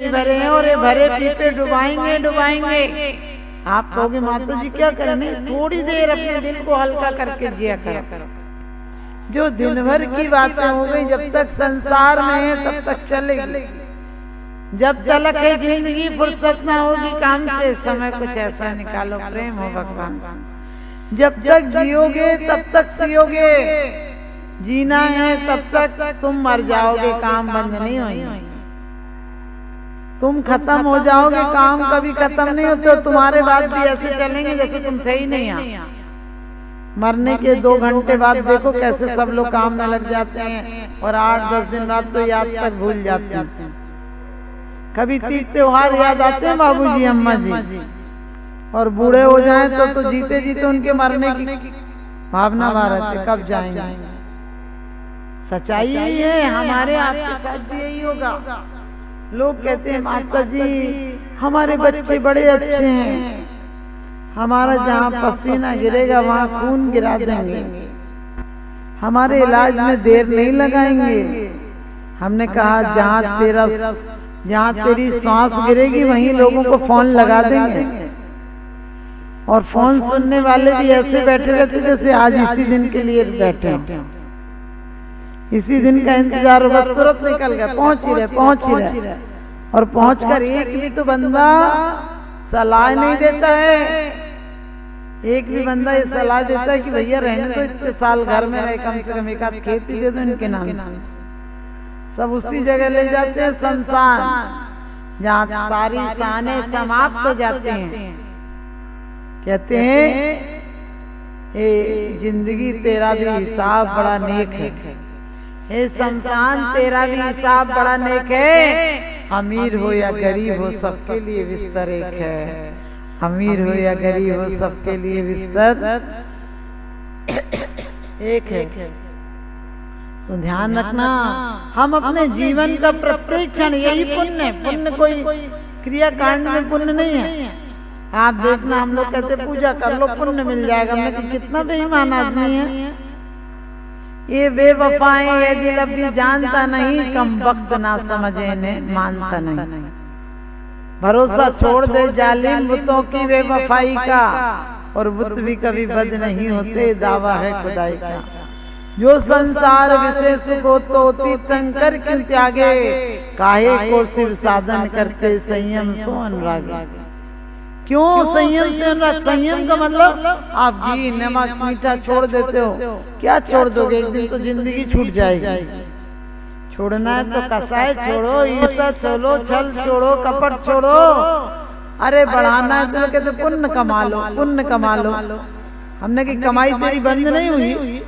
नहीं भरे हैं और ये भरे पीपे डुबाएंगे डुबाएंगे। आप कहोगे माता जी क्या करें, थोड़ी देर अपने दिल को हल्का करके जिया करो। जो दिन भर की बातें हो गई, जब तक संसार में है तब तक चलेगी। जब तलक है जिंदगी, फुर्सत ना होगी काम से, समय कुछ ऐसा निकालो प्रेम हो भगवान से। जब तक जियोगे तब तक सियोगे, जीना है तब तक तुम मर जाओगे, काम बंद नहीं होंगे। तुम खत्म हो जाओगे, काम कभी खत्म नहीं होते। तुम्हारे बाद भी ऐसे चलेंगे जैसे तुम थे ही नहीं यहाँ। मरने के 2 घंटे बाद देखो कैसे सब लोग काम में लग जाते हैं और 8-10 दिन बाद तो याद तक भूल जाते हैं। कभी तीज त्योहार याद आते हैं बाबूजी अम्मा जी, और बूढ़े हो जाएं तो जीते जीते उनके मरने की भावना भारत कब जाएंगे। सच्चाई यही है, हमारे आपके साथ भी यही होगा। लोग कहते हैं माता जी हमारे बच्चे बड़े अच्छे हैं, हमारा जहाँ पसीना गिरेगा वहाँ खून गिरा देंगे, हमारे इलाज में देर नहीं लगाएंगे। हमने कहा जहाँ तेरी सांस गिरेगी वहीं लोगों को फोन लगा देंगे। और फोन सुनने वाले भी ऐसे बैठे रहते जैसे आज इसी दिन के लिए बैठे हैं, इसी दिन का इंतजार, बस तुरंत निकल गया, पहुंच ही रहे। और पहुंचकर एक भी तो बंदा सलाह नहीं देता है, एक भी बंदा ये सलाह देता है कि भैया रहने तो इतने साल घर में रहे, कम से कम एक आध खेती दे दो इनके नाम से। सब उसी जगह ले जाते हैं शमशान, जहाँ सारी शानें समाप्त हो जाते हैं। कहते हैं ए जिंदगी तेरा भी हिसाब बड़ा नेक है, हे शमशान तेरा भी हिसाब बड़ा नेक है। अमीर हो या गरीब हो सबके लिए बिस्तर एक है, अमीर हो या गरीब हो सबके लिए बिस्तर एक है। तो ध्यान रखना, हम अपने जीवन का प्रत्येक क्षण यही पुण्य है। पुण्य कोई क्रिया कांड में पुण्य नहीं है। आप देखना हम लोग कहते पूजा कर लो पुण्य मिल जाएगा, मैं कितना बेईमान आदमी है। ये बेवफाएं ये दिल अभी जानता नहीं, कम वक्त ना समझे ने मानता नहीं। भरोसा छोड़ दे जालिम बुतों की बेवफाई का, और बुत भी कभी बद नहीं होते, दावा है खुदाई का। जो संसार विशेष को तो तीर्थंकर क्यों त्यागे, काहे को शिव साधन करते संयम सो अनुराग। क्यों संयम से अनुराग? संयम का मतलब आप घी नमक मीठा छोड़ देते हो, क्या छोड़ दोगे? एक दिन तो जिंदगी छूट जाएगी। छोड़ना है तो कसाई छोड़ो, ईर्ष्या छोड़ो, छल छोड़ो, कपट छोड़ो। अरे बढ़ाना है तो कहते पुण्य कमा लो, पुण्य कमा लो। हमने की कमाई तेरी बंद नहीं हुई।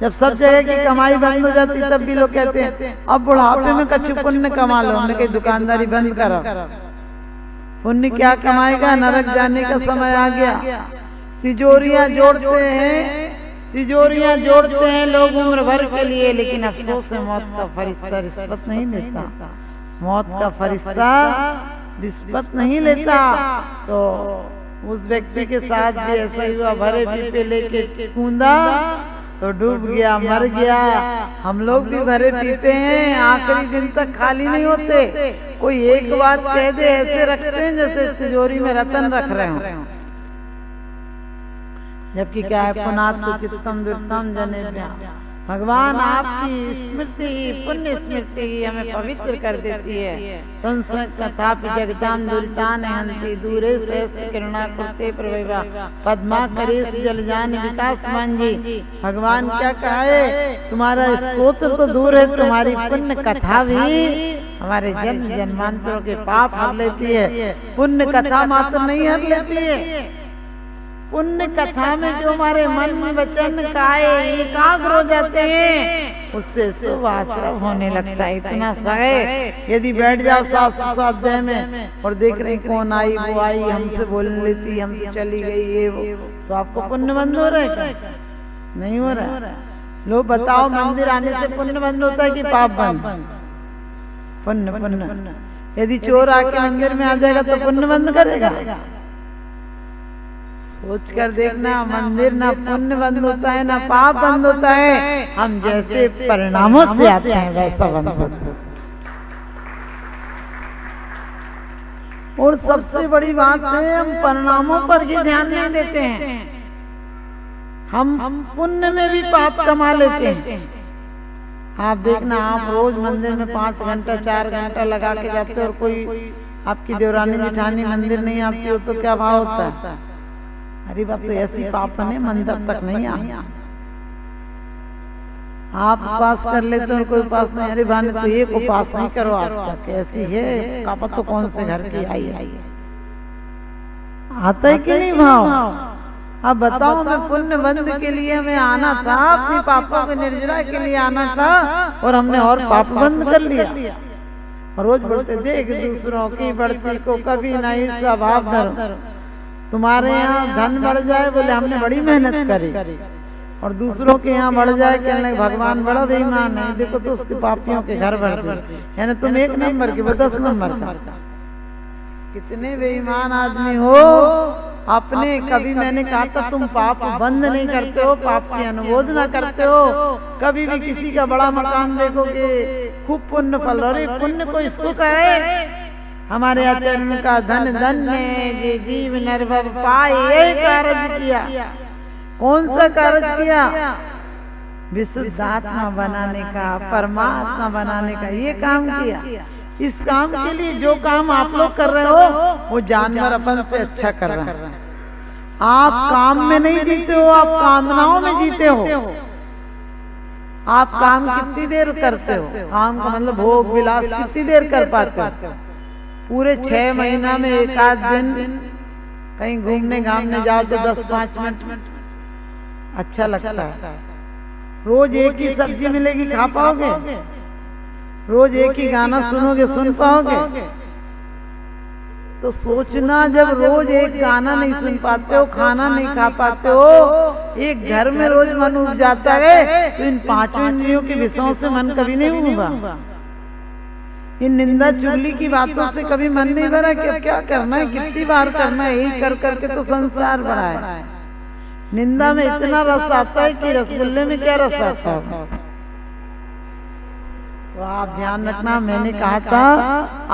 जब सब जगह की कमाई बंद हो जाती तब भी लोग कहते हैं अब बुढ़ापे में कच्चू पुण्य कमा लो। हमने कही दुकानदारी बंद करो, पुण्य क्या कमाएगा, नरक जाने का समय आ गया। तिजोरियां जोड़ते हैं लोग उम्र भर के लिए, लेकिन अफसोस है मौत का फरिश्ता रिश्वत नहीं लेता, मौत का फरिश्ता रिश्वत नहीं लेता। तो उस व्यक्ति के साथ भी ऐसा ही हुआ, भरे पीपे लेके कूदा तो डूब गया, मर गया। हम लोग भी भरे पीपे हैं, आखिरी दिन तक खाली नहीं होते। कोई एक बात कह दे ऐसे रखते हैं जैसे तिजोरी में रतन रख रहे हो। जबकि क्या है, पुनातु चित्तम दुर्तम जनेभ्यः। भगवान आपकी स्मृति, पुण्य स्मृति हमें पवित्र कर देती है। तथापि जगताम दुरितान हंति, दूरे सहस्र करुणा कृते प्रभवा, पद्मा करेश जलजान विकास मांझी। भगवान क्या कहा है, तुम्हारा स्तोत्र तो दूर है, तुम्हारी पुण्य कथा भी हमारे जन्म जन्मांतरों के पाप हर लेती है। पुण्य कथा मात्र नहीं हर लेती है, पुण्य कथा में जो हमारे मन वचन काये एकाग्र हो जाते हैं, उससे शुभ आश्रम होने लगता है। इतना सहे यदि बैठ जाओ शास्त्र स्वाध्याय में और देख रहे कौन आई वो आई, हमसे बोलने लेती, हमसे चली गई ये वो, तो आपको पुण्य बंद हो रहा है क्या? नहीं हो रहा है। लो बताओ, मंदिर आने से पुण्य बंद होता है कि पाप बंद? पुण्य। यदि चोर आके मंदिर में आ जाएगा तो पुण्य बंद करेगा? सोच कर देखना, मंदिर ना पुण्य बंद होता है ना पाप बंद होता है, हम जैसे परिणामों से आते हैं वैसा बंद होता है। और सबसे बड़ी बात है हम परिणामों पर ही ध्यान नहीं देते हैं। हम पुण्य में भी पाप कमा लेते हैं। आप देखना, आप रोज मंदिर में 5 घंटा 4 घंटा लगा के जाते हो और कोई आपकी देवरानी जेठानी मंदिर नहीं आती हो तो क्या भाव होता है? अरे बात तो ऐसी पाप है मंदिर तक नहीं आ। आप उपास कर लेते हो, कोई उपास नहीं, अरे भाने तो एक उपास नहीं करो आप तक, कैसी है कापा तो कौन से घर की आई है? आता है कि नहीं भाव? अब बताओ, मैं पुण्य बंद के लिए हमें आना था, अपनी पापों के निर्जरा के लिए आना था और हमने और पाप बंद कर लिया। रोज बोलते देख दूसरों की बढ़ती को कभी ना ईर्ष्या भाव धरो। तुम्हारे यहाँ धन बढ़ जाए बोले हमने बड़ी मेहनत करी, और दूसरों के यहाँ बढ़ जाए कहने भगवान बड़ा बेईमान है, देखो तो उसके पापियों के घर बढ़ गए। यानी तुम 1 नंबर के, वो 10 नंबर का। कितने बेईमान आदमी हो अपने। कभी मैंने कहा था तुम पाप बंद नहीं करते हो, पाप की अनुमोदना करते हो। कभी भी किसी का बड़ा मकान देखोगे खूब पुण्य फल, अरे पुण्य को इसको कहे। हमारे आचरण का धन धन्य जे जीव निर्भव पाए, यही कार्य किया। कौन सा कार्य किया? विशुद्ध आत्मा बनाने का, परमात्मा बनाने का ये काम किया। इस काम के लिए जो काम आप लोग कर रहे हो वो जानवर अपन से अच्छा कर रहे हैं। आप काम में नहीं जीते हो, आप कामनाओं में जीते हो। आप काम कितनी देर करते हो? काम का मतलब भोग विलास कितनी देर कर पाते हो? पूरे 6 महीना में 1 आध दिन कहीं घूमने घामने जाओ तो 10-5 मिनट अच्छा लगता है। रोज एक ही सब्जी मिलेगी, खा पाओगे? रोज एक ही गाना सुनोगे, सुन पाओगे? तो सोचना, जब रोज एक गाना नहीं सुन पाते हो, खाना नहीं खा पाते हो, एक घर में रोज मन उब जाता है, तो इन 5 इंद्रियों के विषयों से मन कभी नहीं उबा। इन निंदा चुगली की बातों से कभी मन नहीं भरा कि अब क्या करना है, कितनी बार करना है, यही कर करके तो संसार बड़ा है। निंदा में इतना रस आता है कि रसगुल्ले में क्या रस आता है। तो आप ध्यान रखना, मैंने कहा था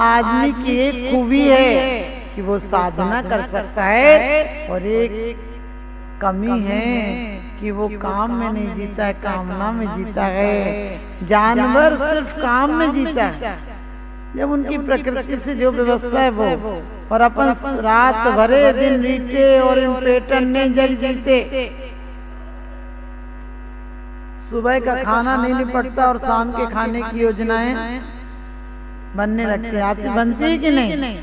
आदमी की एक खूबी है कि वो साधना कर सकता है, और एक कमी है कि वो काम में नहीं जीता है, कामना में जीता है। जानवर सिर्फ काम में जीता है, जब उनकी प्रकृति से जो व्यवस्था है वो। और अपन रात भरे दिन रीटे और इन पैटर्न ने जल जीते। सुबह का खाना नहीं निपटता और शाम के खाने की योजनाएं बनने लगती है। आती बनती है कि नहीं?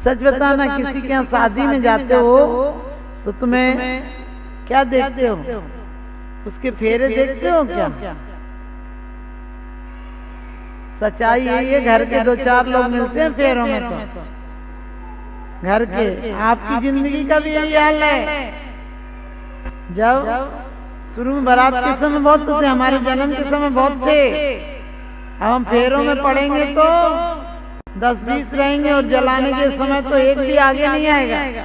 सच बताना, किसी के यहाँ शादी में जाते हो तो तुम्हें क्या देखते हो? उसके फेरे देखते हो क्या? सच्चाई यही है, घर के 2-4 लोग मिलते हैं फेरों में। तो घर के, आपकी जिंदगी का भी यही हाल है। जब शुरू में बारात के समय बहुत थे, हमारे जन्म के समय बहुत थे। अब हम फेरों में पड़ेंगे तो 10-20 रहेंगे, और जलाने के समय तो एक भी आगे नहीं आएगा।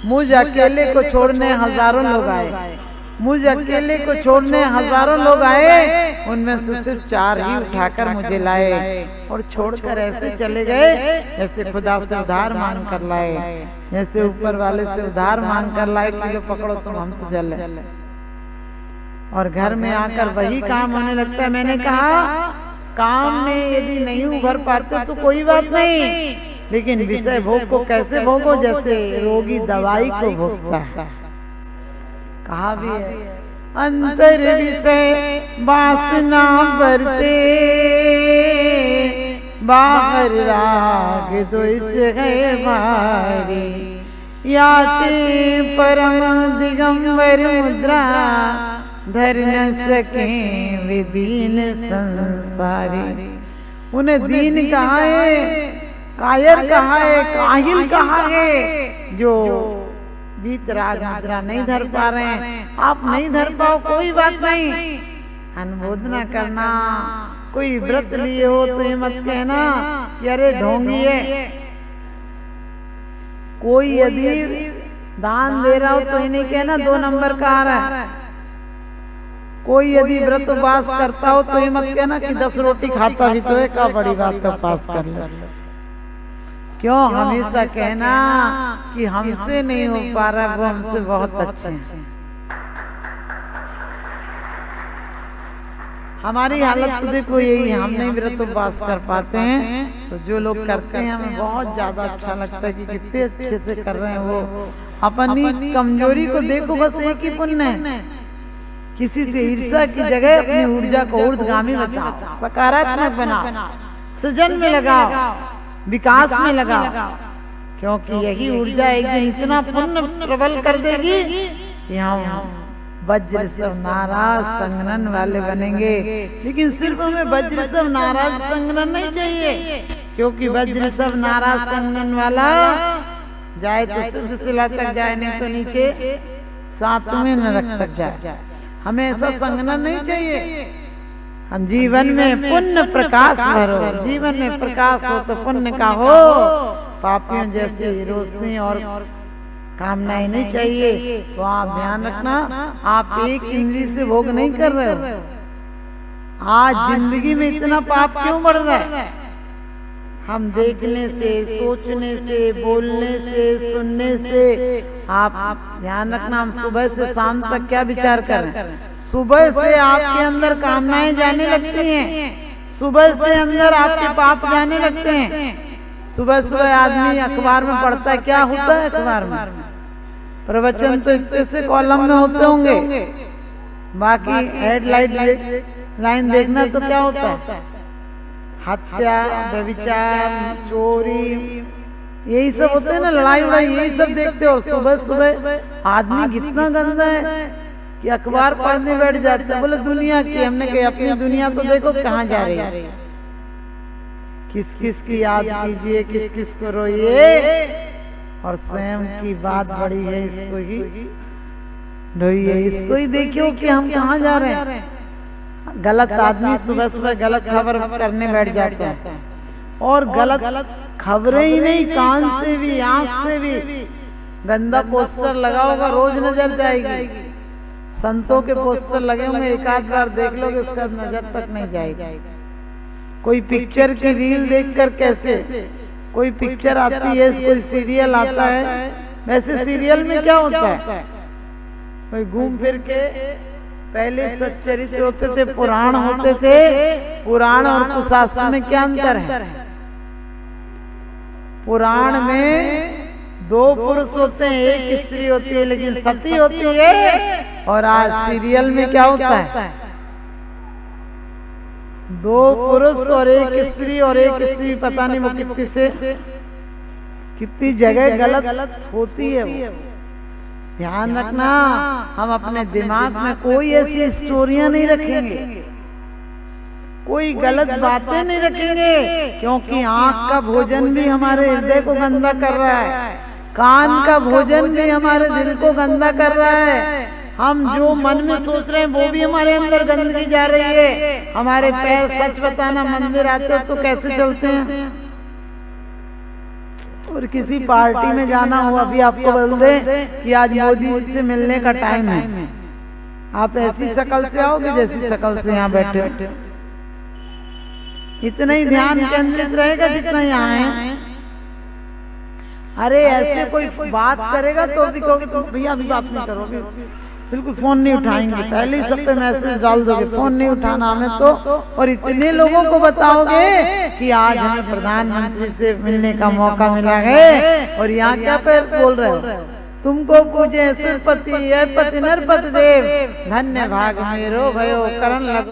मुझ अकेले को छोड़ने हजारों लोग आए, मुझ अकेले को छोड़ने हजारों लोग आए, उनमें से सिर्फ 4 ही उठाकर मुझे लाए, और छोड़कर ऐसे चले गए जैसे खुदा से उधार मांग कर लाए, जैसे ऊपर वाले से उधार मांग कर लाए कि लो पकड़ो तुम, हम तो जले। और घर में आकर वही काम होने लगता है। मैंने कहा काम में यदि नहीं उभर पाते तो कोई बात नहीं, लेकिन विषय भोग को कैसे भोगो? जैसे रोगी दवाई को भोगता है। कहा भी है, अंतर विषय वासना बरते, बाहर राग द्वेष है भारी, याते परम दिगंबर मुद्रा, धर न सके विदीन संसारी। उन्हें दीन कहा है, कायर कहा है, काहिल कहा है, जो वीतराग मुद्रा नहीं धर पा रहे हैं। आप नहीं धर पाओ कोई बात नहीं, अनुमोदना करना। कोई व्रत लिए हो तो ये मत कहना कि अरे ढोंगी है। कोई यदि दान दे रहा हो तो ये नहीं कहना 2 नंबर का आ रहा है। कोई यदि व्रत उपवास करता हो तो ये मत कहना कि 10 रोटी खाता भी तो है, क्या बड़ी बात है उपवास कर ले। क्यों हमेशा कहना कि हमसे नहीं हो पा रहा, वो हमसे बहुत अच्छे हैं। हमारी हालत तो देखो यही है, हम नहीं व्रत उपवास कर पाते हैं, तो जो लोग करते हैं हमें बहुत ज्यादा अच्छा लगता है कि कितने अच्छे से कर रहे हैं वो। अपनी कमजोरी को देखो, बस एक ही पुण्य है, किसी से ईर्ष्या की जगह अपनी ऊर्जा को ऊर्ध्वगामी बनाओ, सकारात्मक बनाओ, सृजन में लगाओ, विकास में लगाओ, क्योंकि यही ऊर्जा एक दिन इतना पुण्य प्रबल कर देगी कि हम वज्र सब नाराज संगनन वाले बनेंगे। लेकिन सिर्फ हमें वज्र सब नाराज संगनन नहीं चाहिए, क्योंकि वज्र सब नाराज संगनन वाला जाए तो सिद्ध शिला तक जाए, नहीं तो नीचे सातवें नरक तक जाए। हमें ऐसा संगनन नहीं चाहिए। हम जीवन में पुण्य प्रकाश भरो, जीवन में प्रकाश हो तो पुण्य का हो, पापियों जैसे रोशनी और कामनाएं नहीं चाहिए। तो आप ध्यान रखना, आप एक इंद्रिय से भोग नहीं कर रहे हो। आज जिंदगी में इतना पाप क्यों बढ़ रहा है? हम देखने से, सोचने से, बोलने से, सुनने से। आप ध्यान रखना, हम सुबह से शाम तक क्या विचार करें? सुबह से आपके अंदर कामनाएं जाने लगती हैं, सुबह से अंदर आपके पाप जाने लगते हैं। सुबह सुबह आदमी अखबार में पढ़ता है, क्या होता है अखबार में? प्रवचन तो इतने से कॉलम में होते होंगे, बाकी हेडलाइन लाइन देखना तो क्या होता है? हत्या, व्यभिचार, चोरी, यही सब होते हैं ना, लड़ाई उड़ाई, यही सब देखते हो। और सुबह सुबह आदमी कितना गंदा है कि अखबार पढ़ने बैठ जाते हैं। बोले दुनिया की, हमने कहा अपनी दुनिया तो देखो कहाँ जा रही है। किस किस की याद कीजिए, किस किस को रोइए, और स्वयं की बात बड़ी है, इसको ही ढोइए, इसको ही देखियो कि हम कहाँ जा रहे हैं। गलत आदमी सुबह सुबह गलत खबर करने बैठ जाते हैं, और गलत खबरें ही नहीं, कान से भी, आंख से भी गंदा पोस्टर लगा होगा, रोज नजर जाएगी। संतों के पोस्टर लगे होंगे, एक आध बार देख लोगे, उसका नजर तक नहीं जाएगी। कोई पिक्चर की रील देखकर कैसे, कोई पिक्चर आती है, कोई सीरियल आता है, वैसे सीरियल में क्या होता है? कोई घूम फिर के, पहले सच्चरित्र होते थे, पुराण होते थे। पुराण और कुशास्त्र में क्या अंतर है? पुराण में दो पुरुष होते हैं, एक स्त्री होती है, लेकिन सती होती है। और आज सीरियल में क्या होता है? दो पुरुष और एक स्त्री, और एक स्त्री पता नहीं वो कितनी जगह गलत होती है वो। ध्यान रखना, हम अपने दिमाग में कोई ऐसी स्टोरियां नहीं रखेंगे, कोई गलत बातें नहीं रखेंगे, क्योंकि आंख का भोजन भी हमारे हृदय को गंदा कर रहा है, कान का भोजन भी हमारे दिल को गंदा कर रहा है। हम जो मन में सोच रहे हैं वो भी हमारे अंदर गंदगी जा रही है। हमारे पैर, सच बताना, मंदिर आते हो तो कैसे चलते हैं? और किसी पार्टी में जाना हो, अभी आपको बोल दे कि आज मोदी जी से मिलने का टाइम है, आप ऐसी शकल से आओगे जैसी शकल से यहाँ बैठे हो। इतना ही ध्यान केंद्रित रहेगा जितना यहाँ है। अरे ऐसे कोई बात करेगा तो भी कहोगे तो भैया अभी बात नहीं करोगे, बिल्कुल फोन नहीं उठाएंगे, पहले ही सब पे मैसेज डाल दोगे, फोन नहीं उठाना हमें तो। और इतने लोगों को बताओगे कि आज हमें प्रधानमंत्री से मिलने का मौका मिला है, और यहाँ क्या पे बोल रहे हो? तुमको पूजे सुरपति, पति नरपति देव, धन्य भाग मेरो भयो करण लग।